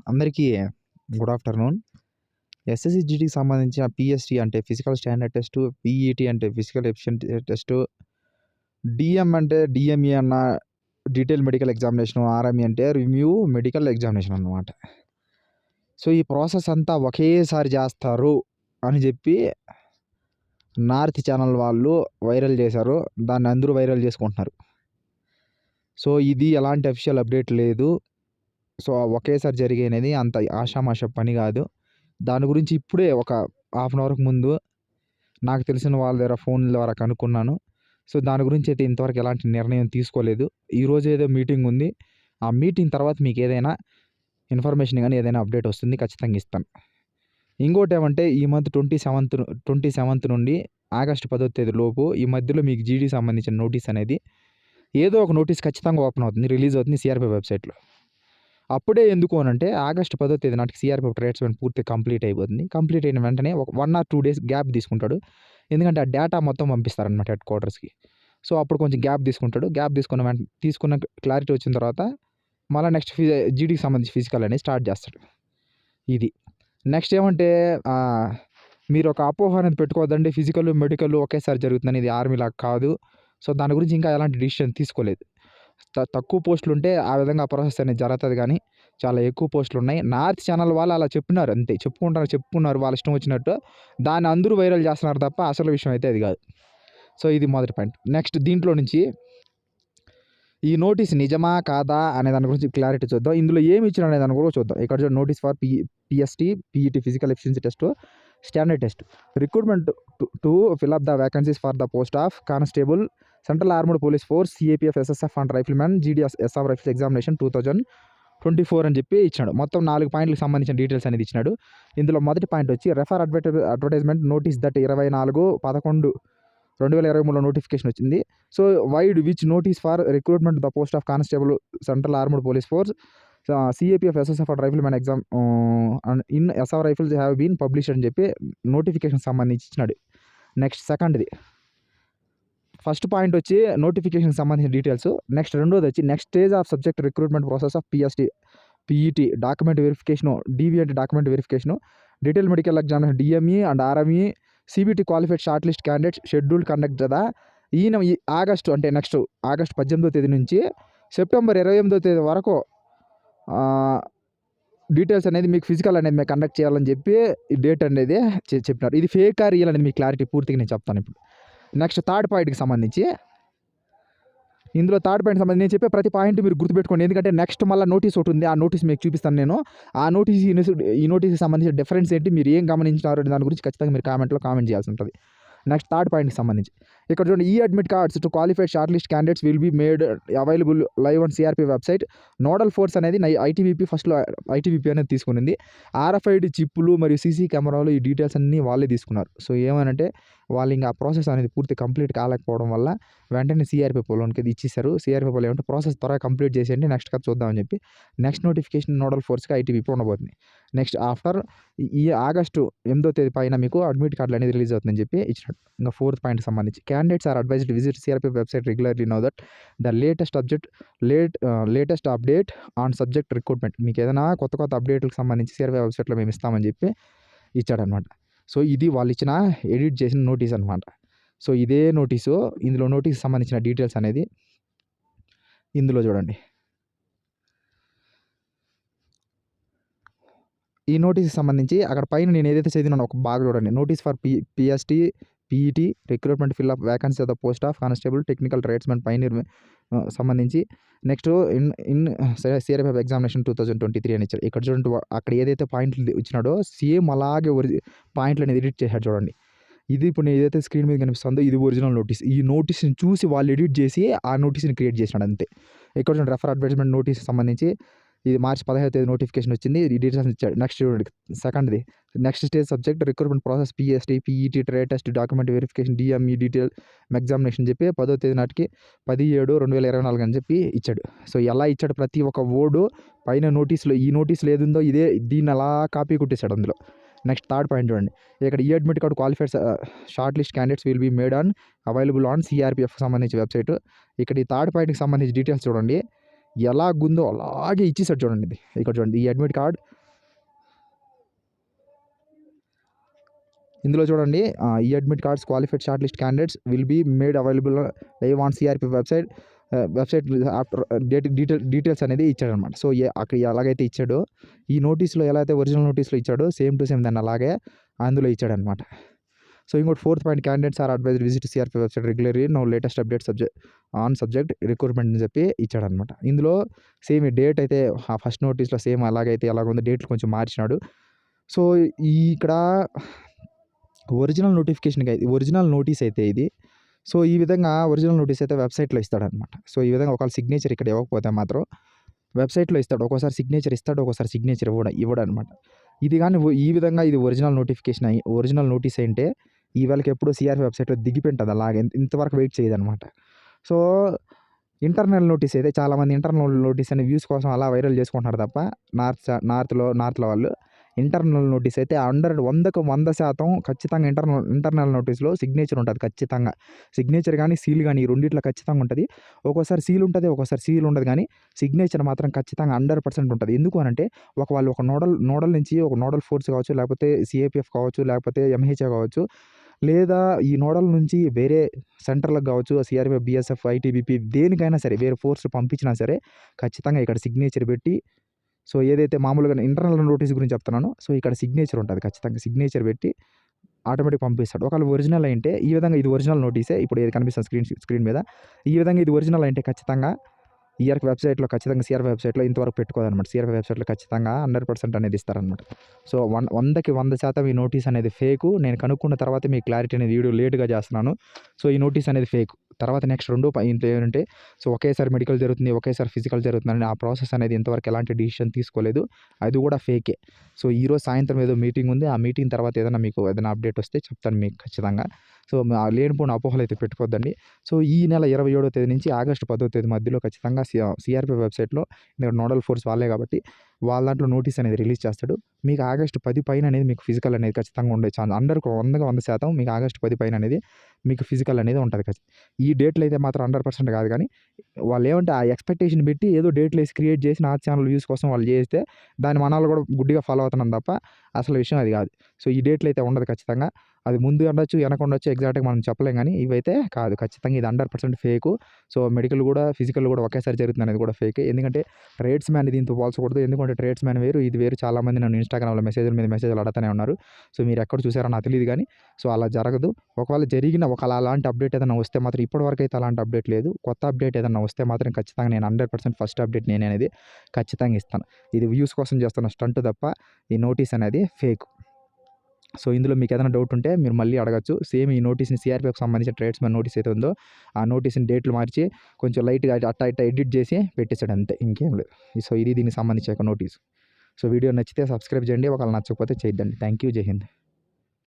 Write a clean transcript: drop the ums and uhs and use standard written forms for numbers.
అందరికీ good afternoon. SSC, జీడీకి సంబంధించిన పీఎస్టీ అంటే ఫిజికల్ స్టాండర్డ్ టెస్టు, పీఈటీ అంటే ఫిజికల్ ఎఫిషియెంట్ టెస్టు, డీఎం అంటే డీఎంఈ అన్న డీటెయిల్ మెడికల్ ఎగ్జామినేషను, ఆర్ఎంఈ అంటే రివ్యూ మెడికల్ ఎగ్జామినేషన్ అన్నమాట. సో, ఈ ప్రాసెస్ అంతా ఒకేసారి చేస్తారు అని చెప్పి నార్త్ ఛానల్ వాళ్ళు వైరల్ చేశారు. దాన్ని అందరూ వైరల్ చేసుకుంటున్నారు. సో, ఇది ఎలాంటి అఫీషియల్ అప్డేట్ లేదు. సో, ఒకేసారి జరిగేది అంత ఆషామాషా పని కాదు. దాని గురించి ఇప్పుడే ఒక హాఫ్ అన్ అవర్‌కి ముందు నాకు తెలిసిన వాళ్ళ దగ్గర ఫోన్ ద్వారా కనుక్కున్నాను. సో, దాని గురించి అయితే ఇంతవరకు ఎలాంటి నిర్ణయం తీసుకోలేదు. ఈరోజు ఏదో మీటింగ్ ఉంది. ఆ మీటింగ్ తర్వాత మీకు ఏదైనా ఇన్ఫర్మేషన్ గానీ ఏదైనా అప్డేట్ వస్తుంది. ఖచ్చితంగా ఇస్తాను. ఇంకోటేమంటే ఈ మంత్ 27th నుండి ఆగస్టు 10వ తేదీ లోపు ఈ మధ్యలో మీకు జీడీకి సంబంధించిన నోటీస్ అనేది ఏదో ఒక నోటీస్ ఖచ్చితంగా ఓపెన్ అవుతుంది. రిలీజ్ అవుతుంది సీఆర్‌పీ వెబ్‌సైట్‌లో. అప్పుడే ఎందుకు అనంటే ఆగస్టు 10వ తేదీ నాటికి సీఆర్‌పీ ట్రేడ్స్‌మెన్ పూర్తిగా కంప్లీట్ అయిపోతుంది. కంప్లీట్ అయిన వెంటనే ఒక 1 ఆర్ 2 డేస్ గ్యాప్ తీసుకుంటాడు. ఎందుకంటే ఆ డేటా మొత్తం పంపిస్తారనమాట హెడ్ క్వార్టర్స్‌కి. సో, అప్పుడు కొంచెం గ్యాప్ తీసుకుంటాడు. గ్యాప్ తీసుకున్న క్లారిటీ వచ్చిన తర్వాత మళ్ళా నెక్స్ట్ జీడీకి సంబంధించి ఫిజికల్ అనేది స్టార్ట్ చేస్తాడు. ఇది. నెక్స్ట్ ఏమంటే మీరు ఒక అపోహ అనేది పెట్టుకోవద్దండి. ఫిజికల్, మెడికల్ ఒకేసారి జరుగుతుందని. ఇది ఆర్మీలాగా కాదు. సో, దాని గురించి ఇంకా ఎలాంటి డిసిషన్ తీసుకోలేదు. తక్కువ పోస్టులుంటే ఆ విధంగా ప్రాసెస్ అనేది జరుగుతుంది కానీ చాలా ఎక్కువ పోస్టులు ఉన్నాయి. నార్త్ ఛానల్ వాళ్ళు అలా చెప్పినారు అంతే. చెప్పుకున్నారు వాళ్ళ ఇష్టం వచ్చినట్టు. దాన్ని అందరూ వైరల్ చేస్తున్నారు తప్ప అసలు విషయం అయితే అది కాదు. సో, ఇది మొదటి పాయింట్. నెక్స్ట్ దీంట్లో నుంచి ఈ నోటీస్ నిజమా కాదా అనే దాని గురించి క్లారిటీ చూద్దాం. ఇందులో ఏమి ఇచ్చారు అనే దాన్ని కూడా చూద్దాం. ఇక్కడ చూడండి, notice for PST, PET physical efficiency test, standard test, recruitment to fill up the vacancies for the post of constable, central armed police force, CAPF, SSF and riflemen, GDS SR rifles examination 2024 అని చెప్పి ఇచ్చినాడు. మొత్తం 4 పాయింట్లకు సంబంధించిన details అనేది ఇచ్చినాడు. ఇందులో మొదటి పాయింట్ వచ్చి రెఫర్ అడ్వర్టైజ్మెంట్ నోటీస్ దట్ 24/11/2023లో నోటిఫికేషన్ వచ్చింది. So, vide which notice for recruitment the post of constable, central armed police force, CAPF, SSF and riflemen exam in SR rifles have been published అని చెప్పి notification సంబంధించి ఇచ్చినాడు. Next సెకండ్ది, first point వచ్చి notification సంబంధించిన details. Next రెండోది వచ్చి next stage of subject recruitment process of PST, PET document verification, DV అంటే document verification, detail medical examination, DME and RME, CBT qualified short list candidates schedule conduct కదా. ఈ August అంటే next August 18వ తేదీ నుంచి September 28వ తేదీ వరకు details అనేది మీకు ఫిజికల్ అనేది మేము కండక్ట్ చేయాలని చెప్పి ఈ డేట్ అనేది చెప్పినారు. ఇది ఫేక్ ఆర్ రియల్ అనేది మీకు క్లారిటీ పూర్తిగా నేను చెప్తాను ఇప్పుడు. నెక్స్ట్ థర్డ్ పాయింట్కి సంబంధించి, ఇందులో థర్డ్ పాయింట్ సంబంధించి నేను చెప్పే ప్రతి పాయింట్ మీరు గుర్తుపెట్టుకోండి. ఎందుకంటే నెక్స్ట్ మళ్ళీ నోటీస్ ఒకటి ఉంది. ఆ నోటీస్ మీకు చూపిస్తాను నేను. ఆ నోటీస్ ఈ నోటీస్కి సంబంధించిన డిఫరెన్స్ ఏంటి, మీరు ఏం గమనించినారు దాని గురించి ఖచ్చితంగా మీరు కామెంట్లో కామెంట్ చేయాల్సి ఉంటుంది. నెక్స్ట్ థర్డ్ పాయింట్కి సంబంధించి ఇక్కడ చూడండి, ఈ admit cards to qualified short list candidates will be made available live on CRP website. Nodal force అనేది ఐటీబీపీ ఫస్ట్లో ఐటీబీపీ అనేది తీసుకునింది. ఆర్ఎఫ్ఐడి చిప్పులు మరియు సీసీ కెమెరాలు ఈ డీటెయిల్స్ అన్నీ వాళ్ళే తీసుకున్నారు. సో, ఏమనంటే వాళ్ళు ఇంకా ఆ ప్రాసెస్ అనేది పూర్తి కంప్లీట్ కాలేకపోవడం వల్ల వెంటనే సిఆర్పీ పోలోనికి ఇచ్చేసారు. సిఆర్పీ పోలో ఏమంటే ప్రాసెస్ త్వరగా కంప్లీట్ చేసేయండి, నెక్స్ట్ కథ చూద్దామని చెప్పి నెక్స్ట్ నోటిఫికేషన్ నోడల్ ఫోర్స్కి ఐటీబీపీ ఉండబోతుంది. నెక్స్ట్ ఆఫ్టర్ ఈ ఆగస్టు 8వ తేదీ పైన మీకు అడ్మిట్ కార్డులు అనేది రిలీజ్ అవుతుందని చెప్పి ఇచ్చినట్టు. ఇంకా ఫోర్త్ పాయింట్ సంబంధించి candidates are advised visit CRP website regularly know that the latest update on subject recruitment. మీకు ఏదైనా కొత్త అప్డేట్లకు సంబంధించి సిఆర్పీ వెబ్సైట్లో మేము ఇస్తామని చెప్పి ఇచ్చాడనమాట. సో, ఇది వాళ్ళు ఇచ్చిన ఎడిట్ చేసిన నోటీస్ అనమాట. సో, ఇదే నోటీసు, ఇందులో నోటీస్ సంబంధించిన డీటెయిల్స్ అనేది ఇందులో చూడండి. ఈ నోటీస్కి సంబంధించి అక్కడ పైన నేను ఏదైతే చదివినానో ఒక బాగా చూడండి. Notice for PST, PET recruitment fill up vacancy of the post of constable, technical tradesmen pioneer సంబంధించి నెక్స్ట్ ఇన్ సిఆర్ఎఫ్ ఎగ్జామినేషన్ 2023 అని ఇచ్చారు. ఇక్కడ చూడండి, అక్కడ ఏదైతే పాయింట్లు ఇచ్చినాడో సేమ్ అలాగే పాయింట్లు అనేది ఎడిట్ చేశాడు చూడండి. ఇది ఇప్పుడు నేను ఏదైతే స్క్రీన్ మీద కనిపిస్తుందో ఇది ఒరిజినల్ నోటీస్. ఈ నోటీస్ని చూసి వాళ్ళు ఎడిట్ చేసి ఆ నోటీస్ని క్రియేట్ చేసినాడు అంతే. ఇక్కడ చూడండి, రెఫర్ అడ్వర్టైజ్మెంట్ నోటీస్ సంబంధించి ఇది మార్చి 15వ తేదీ నోటిఫికేషన్ వచ్చింది. ఈ డీటెయిల్స్ ఇచ్చాడు. నెక్స్ట్ చూడండి, సెకండ్ది next stage subject recruitment process PST, PET trade test, document verification, DME detail examination చెప్పి 10వ తేదీ నాటికి 10/7/2024 అని చెప్పి ఇచ్చాడు. సో, ఎలా ఇచ్చాడు ప్రతి ఒక్క వర్డు పైన నోటీస్లో, ఈ నోటీస్లో ఏది ఉందో దీన్ని అలా కాపీ కొట్టేశాడు అందులో. నెక్స్ట్ థర్డ్ పాయింట్ చూడండి, ఇక్కడ ఈ admit card qualified short list candidates will be made on available on CRPF సంబంధించి వెబ్సైట్. ఇక్కడ ఈ థర్డ్ పాయింట్కి సంబంధించి డీటెయిల్స్ చూడండి, ఎలాగుందో అలాగే ఇచ్చేసాడు చూడండి. ఇది ఇక్కడ చూడండి, ఈ అడ్మిట్ కార్డ్ ఇందులో చూడండి ఈ admit cards qualified short list candidates will be made available live on CRP website after details అనేది ఇచ్చాడనమాట. సో అక్కడ ఎలాగైతే ఇచ్చాడో ఈ నోటీస్లో ఎలా అయితే ఒరిజినల్ నోటీస్లో ఇచ్చాడో సేమ్ టు సేమ్ దాన్ని అలాగే అందులో ఇచ్చాడనమాట. సో ఇంకోటి 4th point candidates are advised visit CRP website regularly know latest update subject recruitment అని చెప్పి ఇచ్చాడనమాట. ఇందులో సేమ్ డేట్ అయితే ఆ ఫస్ట్ నోటీస్లో సేమ్ అలాగైతే ఎలాగుందో డేట్లు కొంచెం మార్చినాడు. సో ఇక్కడ ఒరిజినల్ ఒరిజినల్ నోటీస్ అయితే ఇది. సో ఈ విధంగా ఒరిజినల్ నోటీస్ అయితే వెబ్సైట్లో ఇస్తాడనమాట. సో ఈ విధంగా ఒకవేళ సిగ్నేచర్ ఇక్కడ ఇవ్వకపోతే మాత్రం వెబ్సైట్లో ఇస్తాడు. ఒక్కోసారి సిగ్నేచర్ ఇస్తాడు, ఒక్కోసారి సిగ్నేచర్ ఇవ్వడనమాట. ఇది కానీ ఈ విధంగా ఇది ఒరిజినల్ ఒరిజినల్ నోటీస్ అంటే ఈ వాళ్ళకి ఎప్పుడో సిఆర్పి వెబ్సైట్లో దిగిపోయింటుంది అలాగే ఇంతవరకు వెయిట్ చేయదనమాట. సో ఇంటర్నల్ నోటీస్ అయితే చాలామంది ఇంటర్నల్ నోటీస్ అనే వ్యూస్ కోసం అలా వైరల్ చేసుకుంటున్నారు తప్ప నార్త్లో వాళ్ళు ఇంటర్నల్ నోటీస్ అయితే 100% ఖచ్చితంగా ఇంటర్నల్ నోటీస్లో సిగ్నేచర్ ఉంటుంది. ఖచ్చితంగా సిగ్నేచర్ కానీ సీల్ కానీ ఈ రెండిట్లో ఖచ్చితంగా ఉంటుంది. ఒక్కోసారి సీల్ ఉంటుంది, ఒక్కోసారి సీల్ ఉండదు, కానీ సిగ్నేచర్ మాత్రం ఖచ్చితంగా 100% ఉంటుంది. ఎందుకు అనంటే వాళ్ళు ఒక నోడల్ నుంచి ఒక నోడల్ ఫోర్స్ కావచ్చు, లేకపోతే సిఏపిఎఫ్ కావచ్చు, లేకపోతే ఎంహెచ్ఏ కావచ్చు, లేదా ఈ నోడల్ నుంచి వేరే సెంటర్లకు కావచ్చు, సిఆర్పిఎఫ్, బిఎస్ఎఫ్, ఐటీబీపీ దేనికైనా సరే వేరే ఫోర్స్ పంపించినా సరే ఖచ్చితంగా ఇక్కడ సిగ్నేచర్ పెట్టి, సో ఏదైతే మామూలుగా ఇంటర్నల్ నోటీస్ గురించి చెప్తున్నానో సో ఇక్కడ సిగ్నేచర్ ఉంటుంది. ఖచ్చితంగా సిగ్నేచర్ పెట్టి ఆటోమేటిక్ పంపిస్తాడు. ఒకవేళ ఒరిజినల్ అంటే ఈ విధంగా ఇది ఒరిజినల్ నోటీసే ఇప్పుడు ఏది కనిపిస్తుంది స్క్రీన్ మీద, ఈ విధంగా ఇది ఒరిజినల్ అంటే ఖచ్చితంగా ఈఆర్కి వెబ్సైట్లో ఖచ్చితంగా సిఆర్పి వెబ్సైట్లో ఇంతవరకు పెట్టుకోదనమాట. సిఆర్పి వెబ్సైట్లో ఖచ్చితంగా 100% అనేది ఇస్తారనమాట. సో 100% ఈ నోటీస్ అనేది ఫేకు. నేను కనుక్కున్న తర్వాత మీ క్లారిటీ అనేది వీడియో లేట్గా చేస్తున్నాను. సో ఈ నోటీస్ అనేది ఫేక్. తర్వాత నెక్స్ట్ ఇంట్లో ఏంటంటే సో ఒకేసారి మెడికల్ జరుగుతుంది, ఒకేసారి ఫిజికల్ జరుగుతుందని ఆ ప్రాసెస్ అనేది ఇంతవరకు ఎలాంటి డిసిషన్ తీసుకోలేదు, అది కూడా ఫేకే. సో ఈరోజు సాయంత్రం ఏదో మీటింగ్ ఉంది, ఆ మీటింగ్ తర్వాత మీకు ఏదైనా అప్డేట్ వస్తే చెప్తాను మీకు ఖచ్చితంగా. సో లేనిపోయిన అపోహలు అయితే పెట్టుకోవద్దండి. సో ఈ నెల 27వ తేదీ నుంచి ఆగస్టు 10వ తేదీ మధ్యలో ఖచ్చితంగా సిఆర్పి వెబ్సైట్లో నోడల్ ఫోర్స్ వాళ్ళే కాబట్టి వాళ్ళ దాంట్లో నోటీస్ అనేది రిలీజ్ చేస్తాడు. మీకు ఆగస్టు 10 పైన అనేది మీకు ఫిజికల్ అనేది ఖచ్చితంగా ఉండే ఛాన్స్ 100% మీకు ఆగస్టు 10 పైన అనేది మీకు ఫిజికల్ అనేది ఉంటుంది. ఈ డేట్లు అయితే మాత్రం 100% కాదు, కానీ వాళ్ళు ఏమంటే ఆ ఎక్స్పెక్టేషన్ పెట్టి ఏదో డేట్లు వేసి క్రియేట్ చేసి నా ఛానల్ వ్యూస్ కోసం వాళ్ళు చేస్తే దాని మనాలు కూడా గుడ్డిగా ఫాలో అవుతున్నాం తప్ప అసలు విషయం అది కాదు. సో ఈ డేట్లు అయితే ఉండదు ఖచ్చితంగా. అది ముందు ఉండొచ్చు, వెనక ఉండొచ్చు, ఎగ్జాక్ట్గా మనం చెప్పలేం, కానీ ఇవైతే కాదు. ఖచ్చితంగా ఇది 100% ఫేకు. సో మెడికల్ కూడా ఫిజికల్ కూడా ఒకేసారి జరుగుతుంది అనేది కూడా ఫేకే. ఎందుకంటే ట్రేడ్స్ మ్యాన్ దీంతో పోల్చకూడదు. ఎందుకంటే ట్రేడ్స్ మ్యాన్ వేరు, ఇది వేరు. చాలామంది నన్ను ఇన్స్టాగ్రామ్లో మెసేజ్లు అడుగుతూనే ఉన్నారు. సో మీరు ఎక్కడ చూసారో నాకు తెలియదు, కానీ సో అలా జరగదు. ఒకవేళ అలాంటి అప్డేట్ ఏదైనా వస్తే మాత్రం ఇప్పటివరకు అయితే అలాంటి అప్డేట్ లేదు. కొత్త అప్డేట్ ఏదైనా వస్తే మాత్రం ఖచ్చితంగా నేను 100% ఫస్ట్ అప్డేట్ నేనే అనేది ఖచ్చితంగా ఇస్తాను. ఇది వ్యూస్ కోసం చేస్తున్న స్టంట్ తప్ప ఈ నోటీస్ అనేది ఫేక్. సో ఇందులో మీకు ఏదైనా డౌట్ ఉంటే మీరు మళ్ళీ అడగచ్చు. సేమ్ ఈ నోటీస్ని సిఆర్పిఎఫ్కి సంబంధించిన ట్రేడ్స్మెన్ నోటీస్ అయితే ఉందో ఆ నోటీస్ని డేట్లు మార్చి కొంచెం లైట్గా అట్టా ఎడిట్ చేసి పెట్టేశాడు అంతే, ఇంకేం లేదు. సో ఇది దీనికి సంబంధించిన ఒక నోటీస్. సో వీడియో నచ్చితే సబ్స్క్రైబ్ చేయండి, ఒకవేళ నచ్చకపోతే చేయొద్దండి. థ్యాంక్ యూ, జై హింద్.